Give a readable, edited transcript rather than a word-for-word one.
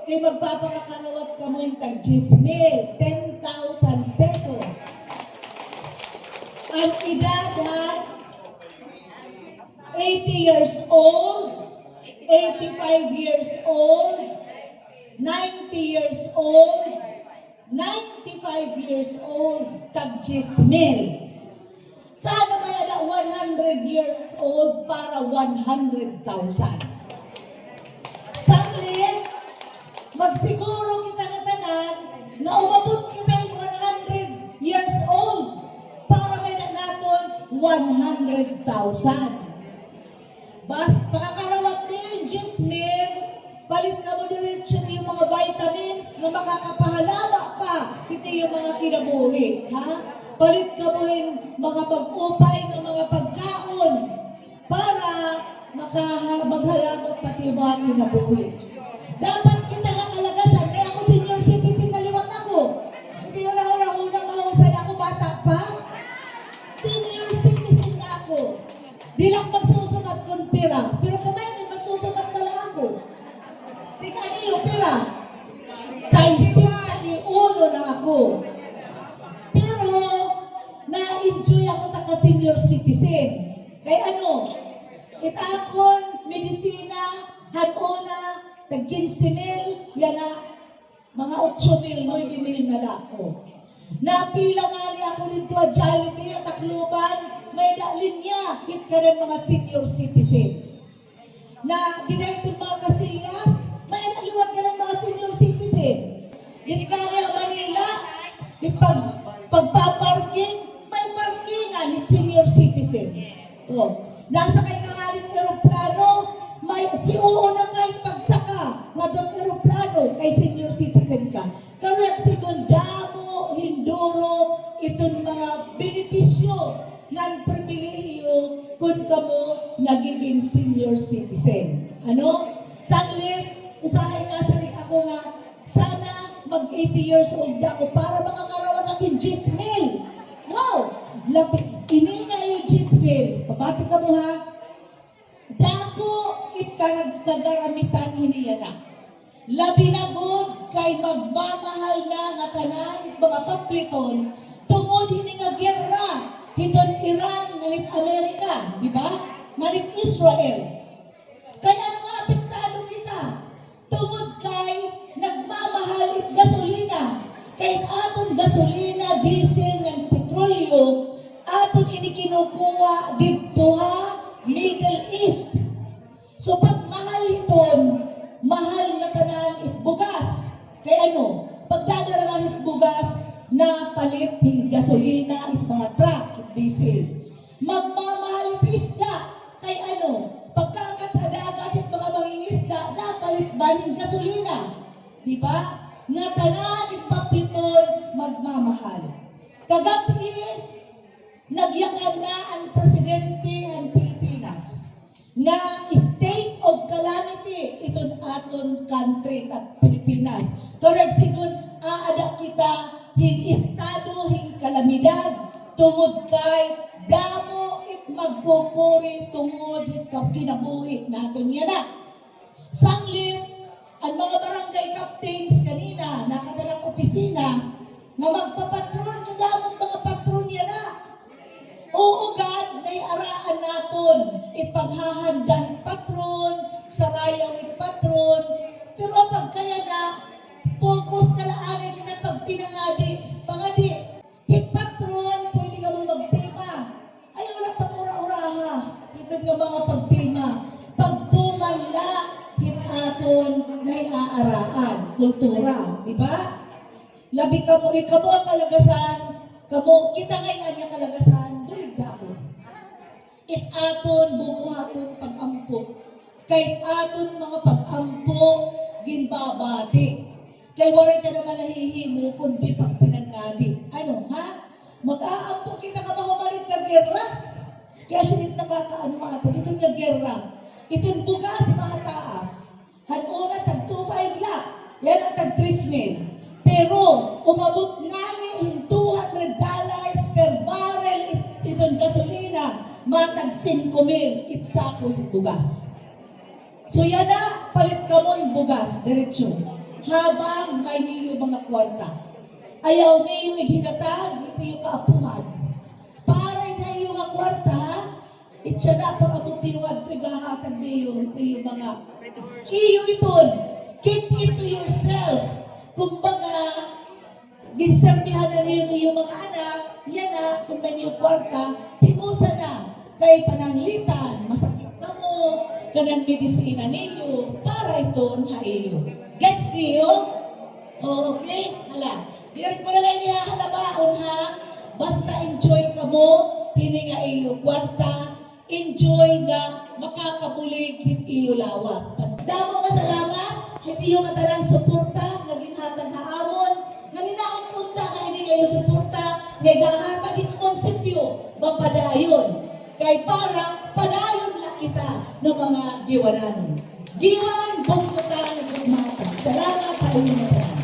kay magpapakakalawat ka mo yung tag-10,000, 10,000 pesos. Ang edad ay 80 years old, 85 years old, 90 years old, 95 years old, tag-10,000. Sana may na 100 years old para 100,000. Saglit, magsiguro kita na tanan na umabot kita yung 100 years old para may na naton 100,000. Bas, pakakalawat niyo yung 10,000, palit ka mo diretso yung mga vitamins na makakapahalama pa ito yung mga kinabuhi. Ha? Palit ka mo yung mga pag-upay ng mga pagkaon para maghalamot pati yung mga kinabuhi. Dapat kita kakalagasan, kaya ako senior citizen naliwat ako. Hindi ko na una mahusay ako, bata pa. Senior citizen na ako. Di lang magsusumat kung pira, pero kumain magsusumat na lang ako. Di kanino pira? Sa uno na ako. Pero, na-enjoy ako taka-senior citizen. Kaya ano, itakon, medisina, hanuna, tag-15,000, yan na, mga 8,000, 9,000 na ako. Napila nga niya ako dito at Jollibee at Tacloban, may dalin niya, hit ka rin mga senior citizen. Na dinahit yung mga kasillas, may naliwat ka ng mga senior citizen. Hit ka rin Manila, hit pagpaparking, may parkingan, hit senior citizen. O, nasa kay nangaling aeroplano, may iuuna kahit pagsaka, nga doon aeroplano, kay senior citizen ka. Karoon segundamo, hinduro, itong mga benepisyo ng pribilehiyo kung kamo nagiging senior citizen. Ano? Saglit, usahay nga sa rin ako nga, sana mag-80 years old ako para makakarawat aking 10,000. Wow! Ini nga yung 10,000. Pabati ka mo ha. Dako kagamitan hiniya na. Labi na good kay magmamahal na nga tanan it mga papliton tungod hini nga gerra hiton Iran nganit Amerika, di ba? Nganit Israel. Kaya ano nga apektado kita? Tungod kay nagmamahal it gasolina. Kay aton gasolina, diesel, ng petrolyo, aton inikinukuha dito ha, Middle East. So pag mahal iton, mahal na tanan it bugas. Kaya ano, pagdadarangan it bugas, na palit ting gasolina it mga truck, it diesel. Magmamahal it isda. Kay ano, pagkakatadagat it mga mangingisda, na palit ba ng gasolina? Diba? Nga tanan it papliton, magmamahal. Kagabi, nagyakan na ang presidente ng Pilipinas nga state of calamity iton aton country at Pilipinas. Torag sigun aada kita hin estado hin kalamidad tungod kay damo it magkukuri tungod it kinabuhi naton yan na. Sanglit, ang mga barangay captains kanina nakadalang opisina na magpapatron na damang mga patron yan na. Oo, God, naiaraan naton ipaghahanda yung patron, sarayaw yung patron, pero pag kaya na, focus na laanin yun at pagpinangadi, pangadi, hit patron, pwede ka mo magtema. Ay, wala pa ura-uraha. Ito nga mga pagtema. Pagtumala, hit aton naiaaraan, kultura, di ba? Labi ka mo, ikamo ang kalagasan, kamo, kita ngayon ang kalagasan, dulig na ako. It aton, bumuhaton, pag-ampo. Kahit aton mga pag-ampo, ginbabati. Kaya waray ka naman nahihimo, kundi pag pinangadi. Ano, ha? Mag-aampo kita ka mahumalit ka gerra. Kaya siya nakakaano aton, itong yung gerra. Itong bugas, mataas. Hanuna, tag 2.5 la. Yan ang tag 3,000. Pero, umabot nga ni $200 per barrel itong gasolina, matag 5,000 itsa ko yung bugas. So yan na, palit ka mo yung bugas, diretsyo. habang may niyo mga kwarta. Ayaw niyo iginatag, ito yung kaapuhan. Para na yung mga kwarta, itsa na pag-abuti yung adto gahatag niyo, ito yung mga iyo iton. Keep it to yourself. Kumbaga, ginsampihan na niyo yung mga anak, yan na, kung may niyo kwarta, himusa na. Kay pananglitan, masakit ka mo, kanang medisina ninyo, para ito na iyo. Gets niyo? Okay? Hala. Diyan ko na lang niya halabaon ha. Basta enjoy ka mo, hininga iyo kwarta, enjoy nga, makakabulig, hindi iyo lawas. Damo nga salamat, hindi iyo matarang suporta, naginhatag haamon, nanginaong punta, nga hindi kayo suporta, nagahatag yung konsepyo, mapadayon. Kay para padayon na kita ng mga giwananon. Giwan, bungkutan, bungmata. Salamat sa inyo.